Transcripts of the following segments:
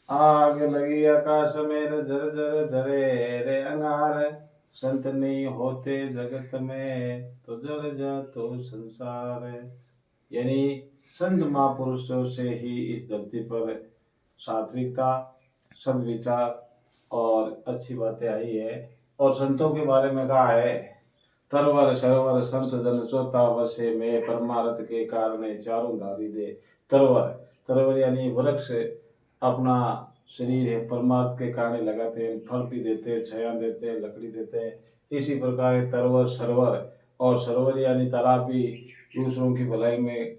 आग लगी आकाश में झर झर झरे रे अंगार। संत नहीं होते जगत में तो जल जा तो संसार। यानी संत महापुरुषों से ही इस धरती पर सात्विकता, सद्विचार और अच्छी बातें आई है। और संतों के बारे में कहा है, तरवर सरोवर संत जन चौथा वर्षे में परमारथ के कारण चारों धारी दे। तरवर, तरवर यानी वृक्ष अपना शरीर है परमार्थ के कारण लगाते हैं, फल भी देते हैं, छाया देते हैं, लकड़ी देते हैं। इसी प्रकार तरवर सरोवर, और सरोवर यानी तालाब भी दूसरों की भलाई में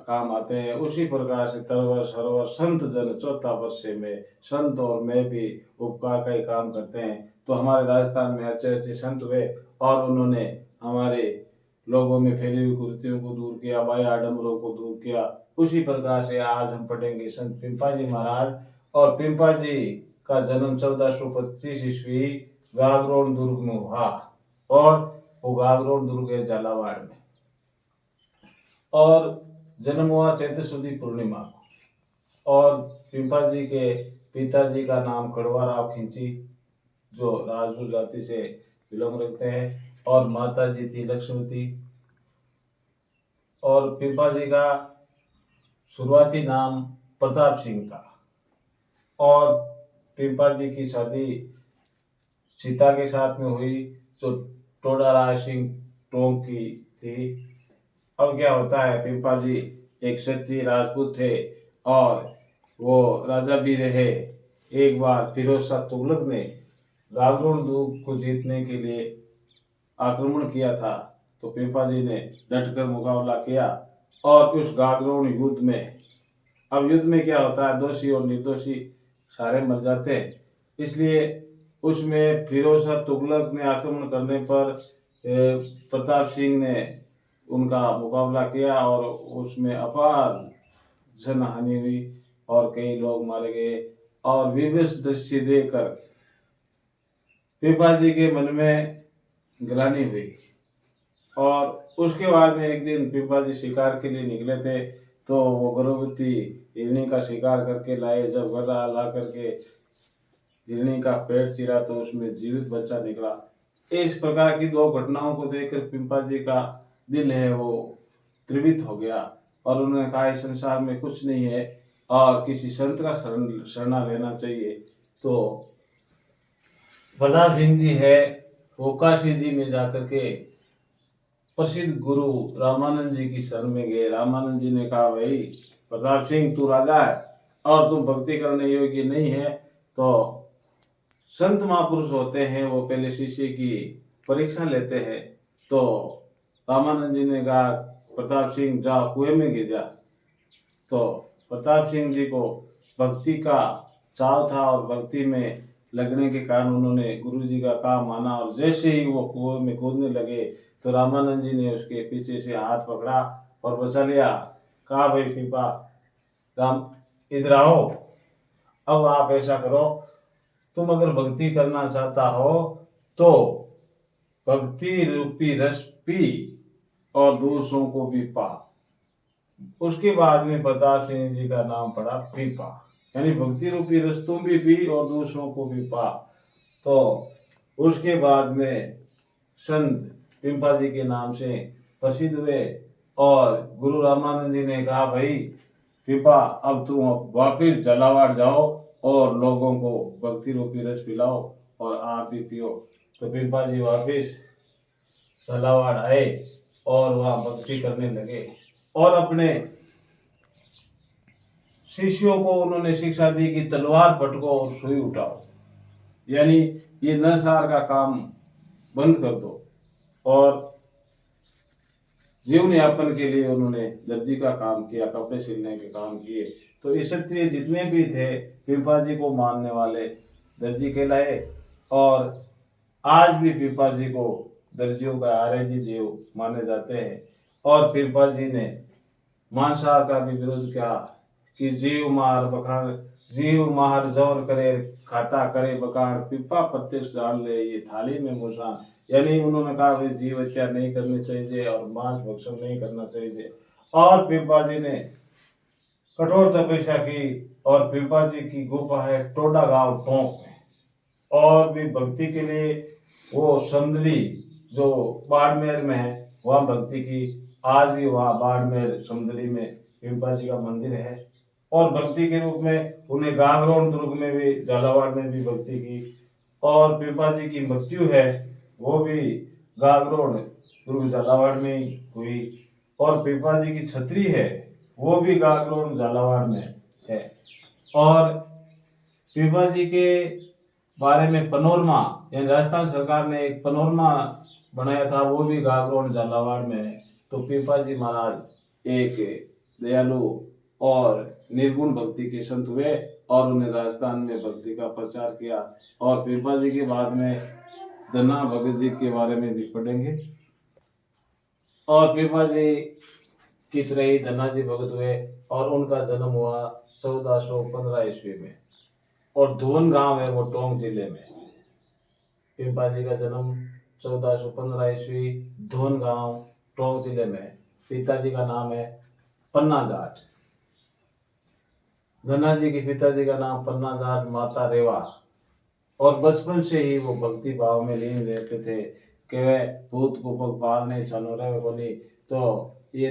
काम आते हैं। उसी प्रकार से तरवर सरोवर संत जन चौथा वर्षे में, संत और मैं भी उपकार का ही काम करते हैं। तो हमारे राजस्थान में अच्छे अच्छे संत हुए और उन्होंने हमारे लोगों में फैली हुई कुरीतियों को दूर किया, बाह्य आडंबरों को दूर किया। उसी प्रकार से आज हम पढ़ेंगे संत पिंपा जी महाराज। और पिंपा जी का जन्म 1425 ईस्वी गागरोन दुर्ग में हुआ, और वो गागरोन दुर्ग है झालावाड़ में। और जन्म हुआ चैत्र शुदी पूर्णिमा को। और पिंपा जी के पिताजी का नाम कड़वाराव खिंची, जो राजपूत जाति से बिलोंग रखते हैं, और माता जी थी लक्ष्मीवती। और पिंपा जी का शुरुआती नाम प्रताप सिंह था। और पिंपा जी की शादी सीता के साथ में हुई, जो टोडा राय सिंह टोंक की थी। अब क्या होता है, पिंपा जी एक क्षत्रिय राजपूत थे और वो राजा भी रहे। एक बार फिरोज शाह तुगलक ने गागरोन दुर्ग को जीतने के लिए आक्रमण किया था, तो पिंपा जी ने डटकर मुकाबला किया। और उस गागरोन युद्ध में, अब युद्ध में क्या होता है, दोषी और निर्दोषी सारे मर जाते हैं। इसलिए उसमें फिरोज शाह तुगलक ने आक्रमण करने पर प्रताप सिंह ने उनका मुकाबला किया और उसमें अपार जनहानि हुई और कई लोग मारे गए। और विवश दृश्य देखकर पिपा जी के मन में ग्लानि हुई। और उसके बाद में एक दिन पिपा जी शिकार के लिए निकले थे, तो वो गर्भवती हिरणी का शिकार करके लाए। जब घर ला करके हिरणी का पेट चीरा तो उसमें जीवित बच्चा निकला। इस प्रकार की दो घटनाओं को देखकर पिंपा जी का दिल है वो त्रिवित हो गया, और उन्होंने कहा इस संसार में कुछ नहीं है और किसी संत का शरणा लेना चाहिए। तो प्रताप सिंह जी है, वो काशी जी में जाकर के प्रसिद्ध गुरु रामानंद जी की शरण में गए। रामानंद जी ने कहा, भाई प्रताप सिंह तू राजा है और तुम भक्ति करने योग्य नहीं है, तो संत महापुरुष होते हैं वो पहले शिष्य की परीक्षा लेते हैं। तो रामानंद जी ने कहा, प्रताप सिंह जा कुएं में गिर जा। तो प्रताप सिंह जी को भक्ति का चाव था और भक्ति में लगने के कारण उन्होंने गुरु जी का काम माना, और जैसे ही वो कुएं में कूदने लगे तो रामानंद जी ने उसके पीछे से हाथ पकड़ा और बचा लिया। कहा, भाई कृपा राम इधर आओ, अब आप ऐसा करो, तुम अगर भक्ति करना चाहता हो तो भक्ति रूपी रस पी और दूसरों को भी पा। उसके बाद में प्रताप सिंह जी का नाम पड़ा पीपा, यानी भक्ति रूपी रस तुम भी पी और दूसरों को भी पा। तो उसके बाद में संत पिंपा जी के नाम से प्रसिद्ध हुए। और गुरु रामानंद जी ने कहा, भाई पिपा अब तुम वापिस झालावाड़ जाओ और लोगों को भक्ति रूपी रस पिलाओ और आप भी पियो। तो पिपा जी वापिस झालावाड़ आए और वहाँ भक्ति करने लगे, और अपने शिष्यों को उन्होंने शिक्षा दी कि तलवार पटको और सुई उठाओ, यानी ये नरसार का काम बंद कर दो। और जीवन यापन के लिए उन्होंने दर्जी का काम किया, कपड़े सिलने के काम किए। तो ये क्षत्रिय जितने भी थे पिंपा जी को मानने वाले दर्जी कहलाए। और आज भी पिंपा जी को दर्जियों का आराध्य देव माने जाते हैं। और पिंपा जी ने मांसाहार का भी विरोध किया कि जीव मार बखान, जीव मार जोर करे खाता करे बखान, पिपा प्रत्यक्ष जान ले ये थाली में मुसान। यानी उन्होंने कहा भाई जीव हत्या नहीं करनी चाहिए और मांस भक्षण नहीं करना चाहिए। और पिपा जी ने कठोर तपस्या की और पिपा जी की गुफा है टोडा गांव टोंक में। और भी भक्ति के लिए वो समदली जो बाड़मेर में है वहाँ भक्ति की, आज भी वहाँ बाड़मेर समदली में पिपा जी का मंदिर है। और भक्ति के रूप में उन्हें गागरोन दुर्ग में भी, झालावाड़ में भी भक्ति की। और पिपा जी की मृत्यु है वो भी गागरोन दुर्ग झालावाड़ में ही हुई। और पिपा जी की छतरी है वो भी गागरोन झालावाड़ में है। और पिपा जी के बारे में पनोरमा, यानी राजस्थान सरकार ने एक पनोरमा बनाया था, वो भी गागरोन झालावाड़ में है। तो पिपा जी महाराज एक दयालु और निर्गुण भक्ति के संत हुए और उन्हें राजस्थान में भक्ति का प्रचार किया। और पिपा जी के बाद में धन्ना भगत जी के बारे में भी पढ़ेंगे। और पिपा जी की तरह ही धन्ना जी भगत हुए और उनका जन्म हुआ 1415 ईस्वी में। और धोन गांव है वो टोंक जिले में। पिपा जी का जन्म 1415 ईस्वी, धोन गांव, टोंक जिले में। पिताजी का नाम है पन्ना जाट। धन्ना जी के पिताजी का नाम पन्ना जाट, माता रेवा। और बचपन से ही वो भक्ति भाव में लीन रहते थे कि वे भूत को पग पालने छानो रहे बोली। तो ये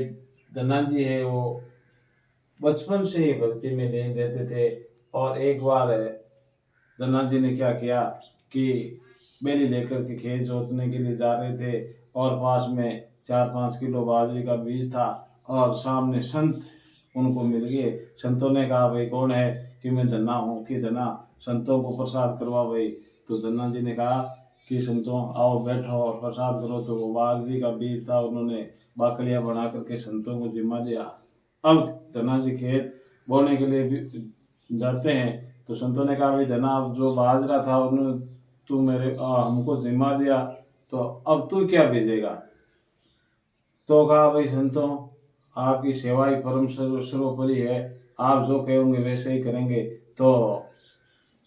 धन्ना जी है वो बचपन से ही भक्ति में लीन रहते थे। और एक बार धन्ना जी ने क्या किया कि बेली लेकर के खेत जोतने के लिए जा रहे थे और पास में 4-5 किलो बाजरे का बीज था और सामने संत उनको मिल गए। संतों ने कहा भाई कौन है, कि मैं धन्ना हूँ, कि धन्ना संतों को प्रसाद करवा भाई। तो धन्ना जी ने कहा कि संतों आओ बैठो और प्रसाद करो। तो वो बाजरे का बीज था, उन्होंने बाकलियाँ बना करके संतों को जिम्मा दिया। अब धन्ना जी खेत बोने के लिए भी जाते हैं तो संतों ने कहा भाई धन्ना अब जो बाजरा था उन्होंने तू मेरे हमको जिम्मा दिया, तो अब तू क्या भेजेगा। तो कहा भाई संतों आपकी सेवा ही परम सर्वोपरि है, आप जो कहोगे वैसे ही करेंगे। तो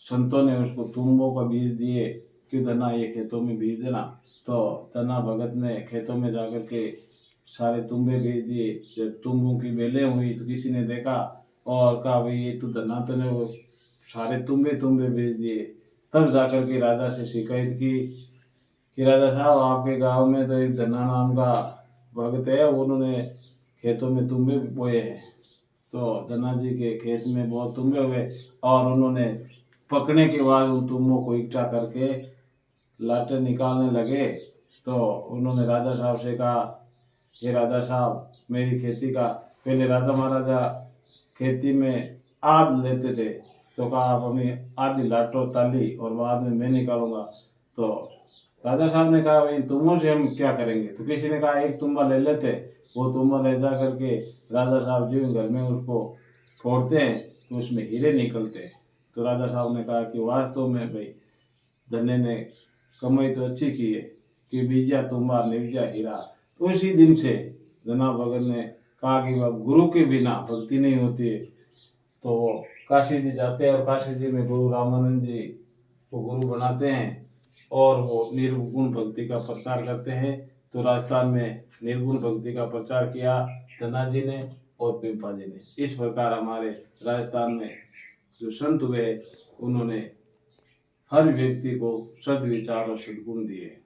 संतों ने उसको तुम्बों का बीज दिए कि धन्ना ये खेतों में बीज देना। तो धन्ना भगत ने खेतों में जाकर के सारे तुम्बे बीज दिए। जब तुम्बों की बेलें हुई तो किसी ने देखा और कहा भाई ये तो धन्ना तो ने वो सारे तुम्बे बीज दिए। तब जाकर के राजा से शिकायत की कि राजा साहब आपके गांव में तो एक धन्ना नाम का भगत है, उन्होंने खेतों में तुम्बे बोए हैं। तो धन्ना जी के खेत में बहुत तुम्बे हुए और उन्होंने पकने के बाद उन तुम्बों को इकट्ठा करके लाटे निकालने लगे। तो उन्होंने राजा साहब से कहा ये राजा साहब मेरी खेती का, पहले राजा महाराजा खेती में आध लेते थे तो कहा आप हमें आधी लाटो ताली और बाद में मैं निकालूंगा। तो राजा साहब ने कहा भाई तुम्बों से हम क्या करेंगे। तो किसी ने कहा एक तुम्बा ले लेते। वो तुम्बा ले जा करके राजा साहब जी घर में उसको फोड़ते हैं तो उसमें हीरे निकलते हैं। तो राजा साहब ने कहा कि वास्तव में भाई धन्ने ने कमाई तो अच्छी की है कि बीजा तुम्बा निवजा हीरा। तो उसी दिन से धन्ना भगत ने कहा कि गुरु के बिना भक्ति नहीं होती है। तो वो काशी जी जाते हैं और काशी जी में गुरु रामानंद जी को गुरु बनाते हैं और वो निर्गुण भक्ति का प्रचार करते हैं। तो राजस्थान में निर्गुण भक्ति का प्रचार किया धन्ना जी ने और पिपा जी ने। इस प्रकार हमारे राजस्थान में जो संत हुए उन्होंने हर व्यक्ति को सद्विचार और सद्गुण दिए।